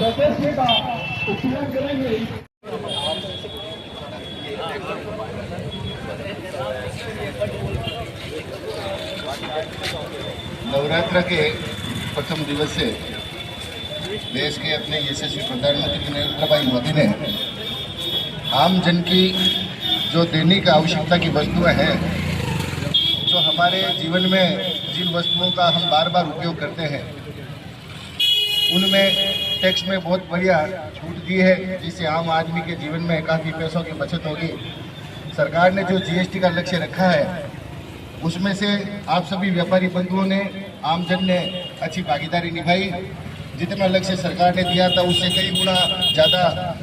सदस्य का उपयोग करेंगे। नवरात्र के प्रथम दिवस से देश के अपने यशस्वी प्रधानमंत्री नरेंद्र भाई मोदी ने आम जन की जो दैनिक आवश्यकता की वस्तुएं हैं, जो हमारे जीवन में जिन वस्तुओं का हम बार बार उपयोग करते हैं, उनमें टैक्स में बहुत बढ़िया छूट दी है, जिससे आम आदमी के जीवन में काफ़ी पैसों की बचत होगी। सरकार ने जो जीएसटी का लक्ष्य रखा है, उसमें से आप सभी व्यापारी बंधुओं ने, आमजन ने अच्छी भागीदारी निभाई। जितना लक्ष्य सरकार ने दिया था उससे कई गुना ज़्यादा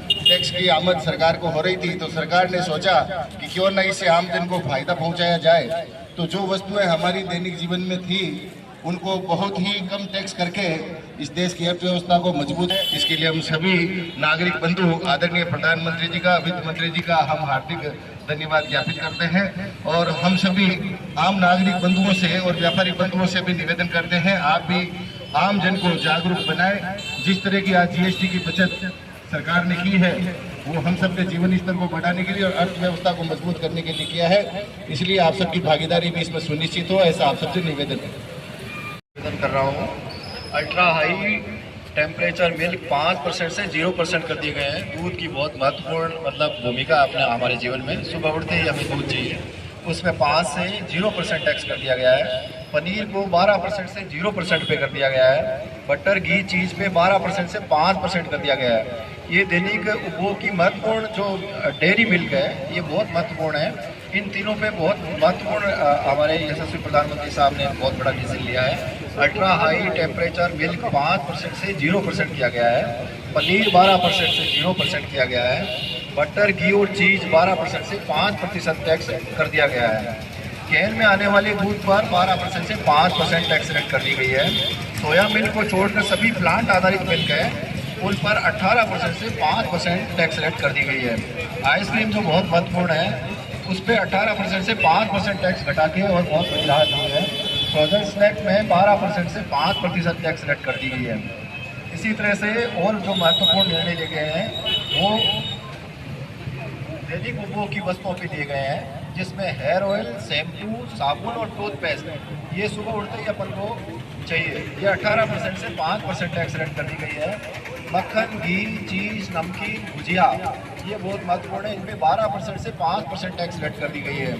टैक्स की आमद सरकार को हो रही थी, तो सरकार ने सोचा कि क्यों न इससे आमजन को फायदा पहुंचाया जाए। तो जो वस्तुएं हमारी दैनिक जीवन में थी, उनको बहुत ही कम टैक्स करके इस देश की अर्थव्यवस्था को मजबूत है। इसके लिए हम सभी नागरिक बंधु आदरणीय प्रधानमंत्री जी का, वित्त मंत्री जी का हम हार्दिक धन्यवाद ज्ञापित करते हैं। और हम सभी आम नागरिक बंधुओं से और व्यापारी बंधुओं से भी निवेदन करते हैं, आप भी आम जन को जागरूक बनाएं। जिस तरह की आज जीएसटी की बचत सरकार ने की है, वो हम सबके जीवन स्तर को बढ़ाने के लिए और अर्थव्यवस्था को मजबूत करने के लिए किया है। इसलिए आप सबकी भागीदारी भी इसमें सुनिश्चित हो, ऐसा आप सबसे निवेदन कर रहा हूँ। अल्ट्रा हाई टेम्परेचर मिल्क 5% से 0% कर दिए गए हैं। दूध की बहुत महत्वपूर्ण भूमिका अपने हमारे जीवन में, सुबह उठते ही हमें दूध चाहिए, उसमें 5 से 0% टैक्स कर दिया गया है। पनीर को 12% से 0% पे कर दिया गया है। बटर, घी, चीज़ पे 12% से 5% कर दिया गया है। ये दैनिक उपभोग की महत्वपूर्ण जो डेयरी मिल्क है, ये बहुत महत्वपूर्ण है। इन तीनों पे बहुत महत्वपूर्ण हमारे यशस्वी प्रधानमंत्री साहब ने बहुत बड़ा डिसीजन लिया है। अल्ट्रा हाई टेम्परेचर मिल्क 5% से 0% किया गया है। पनीर 12% से 0% किया गया है। बटर, घी और चीज़ 12% से 5% टैक्स कर दिया गया है। कैन में आने वाले दूध पर 12% से 5% टैक्स रेट कर दी गई है। सोया मिल्क को छोड़कर सभी प्लांट आधारित मिल्क है, उन पर 18% से 5% टैक्स रेट कर दी गई है। आइसक्रीम जो बहुत महत्वपूर्ण है, उस पर 18% से 5% टैक्स घटा के और बहुत बड़ी राहत दी है। फ्रोजन स्नैक में 12% से 5% टैक्स रेट कर दी गई है। इसी तरह से और जो महत्वपूर्ण निर्णय लिए गए हैं, वो दैनिक उपभोग की वस्तुओं पे दिए गए हैं, जिसमें हेयर ऑयल, शैम्पू, साबुन और टूथपेस्ट, ये सुबह उठते ही अपन को चाहिए। ये 18% से 5% टैक्स रेट कर दी गई है। मक्खन, घी, चीज़, नमकीन, भुजिया, ये बहुत महत्वपूर्ण है, इन पर 12% से 5% टैक्स रेट कर दी गई है।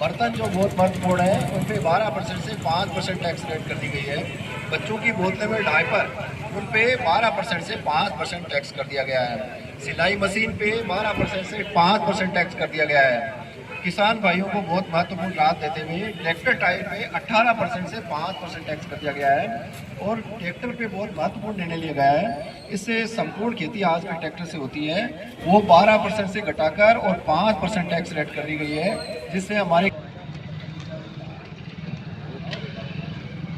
बर्तन जो बहुत महत्वपूर्ण है, उन पर 12% से 5% टैक्स रेट कर दी गई है। बच्चों की बोतलें में डायपर, उन पे 12% से 5% टैक्स कर दिया गया है। सिलाई मशीन पे 12% से 5% टैक्स कर दिया गया है। किसान भाइयों को बहुत महत्वपूर्ण राहत देते हुए ट्रैक्टर टायर पे 18% से 5% टैक्स कर दिया गया है। और ट्रैक्टर पे बहुत महत्वपूर्ण निर्णय लिया गया है, इससे संपूर्ण खेती आज भी ट्रैक्टर से होती है, वो 12% से घटाकर और 5% टैक्स रेट कर दी गई है, जिससे हमारे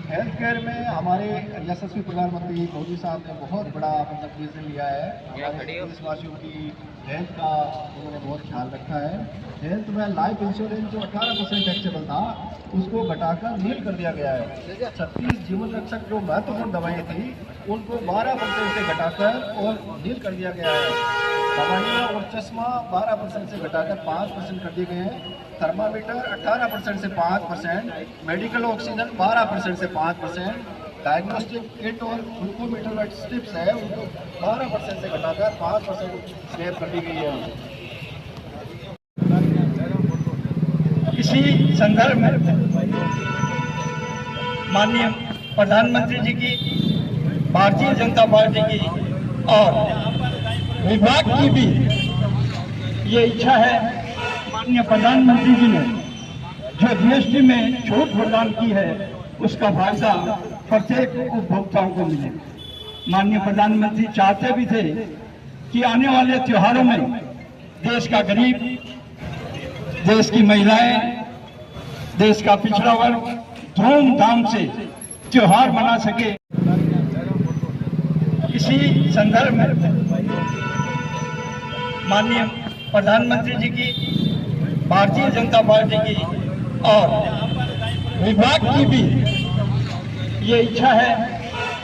हेल्थ केयर में हमारे यशस्वी प्रधानमंत्री मोदी साहब ने बहुत बड़ा डिसीजन लिया है। हमारे देशवासियों की हेल्थ का उन्होंने बहुत ख्याल रखा है। हेल्थ में लाइफ इंश्योरेंस जो 18% टैक्सेबल था, उसको घटाकर नील कर दिया गया है। 36 जीवन रक्षक जो महत्वपूर्ण दवाएं थी, उनको 12% से घटाकर और नील कर दिया गया है। दवाइयाँ और चश्मा 12% से घटाकर 5% कर दिए गए हैं। थर्मामीटर 18% से 5%, मेडिकल ऑक्सीजन 12% से 5%, डायग्नोस्टिक किट और ग्लूकोमीटर स्ट्रिप्स है, उनको 12% से घटाकर 5% स्लैब कर दी गई है। इसी संदर्भ में माननीय प्रधानमंत्री जी की, भारतीय जनता पार्टी की और विभाग की भी ये इच्छा है, माननीय प्रधानमंत्री जी ने जो जीएसटी में छूट प्रदान की है, उसका फायदा प्रत्येक उपभोक्ताओं को मिले। माननीय प्रधानमंत्री चाहते भी थे कि आने वाले त्योहारों में देश का गरीब, देश की महिलाएं, देश का पिछड़ा वर्ग धूमधाम से त्योहार मना सके। इसी संदर्भ में माननीय प्रधानमंत्री जी की, भारतीय जनता पार्टी की और विभाग की भी ये इच्छा है,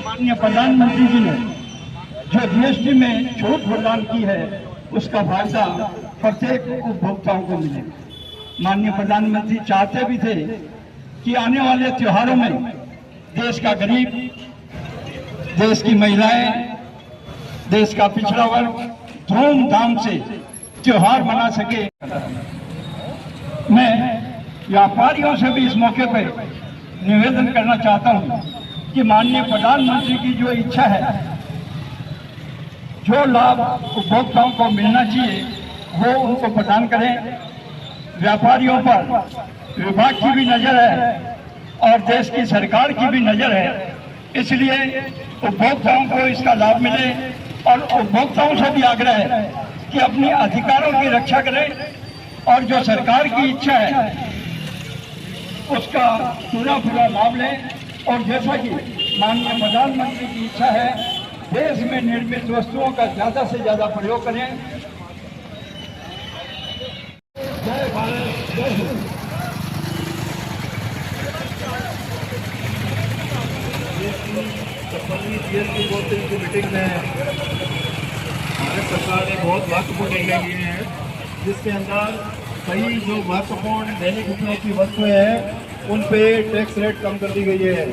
माननीय प्रधानमंत्री जी ने जो जीएसटी में छूट प्रदान की है उसका फायदा प्रत्येक उपभोक्ताओं को मिले। माननीय प्रधानमंत्री चाहते भी थे कि आने वाले त्योहारों में देश का गरीब, देश की महिलाएं, देश का पिछड़ा वर्ग धूमधाम से त्योहार मना सके। मैं व्यापारियों से भी इस मौके पर निवेदन करना चाहता हूं कि माननीय प्रधानमंत्री की जो इच्छा है, जो लाभ उपभोक्ताओं को मिलना चाहिए वो उनको प्रदान करें। व्यापारियों पर विभाग की भी नजर है और देश की सरकार की भी नजर है, इसलिए उपभोक्ताओं को इसका लाभ मिले और उपभोक्ताओं से भी आग्रह है कि अपने अधिकारों की रक्षा करें और जो सरकार की इच्छा है उसका पूरा लाभ लें। और जैसा कि माननीय प्रधानमंत्री की इच्छा है, देश में निर्मित वस्तुओं का ज्यादा से ज्यादा प्रयोग करें। जय भारत, जय हिंद। जीएसटी बोर्ड की मीटिंग में भारत सरकार ने बहुत महत्वपूर्ण निर्णय लिए हैं, जिसके अंदर कई जो महत्वपूर्ण दैनिक उपयोग की वस्तुएं हैं उन पे टैक्स रेट कम कर दी गई है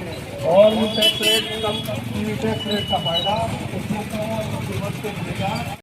और उन टैक्स रेट का फायदा उपभोक्ताओं को मिलेगा।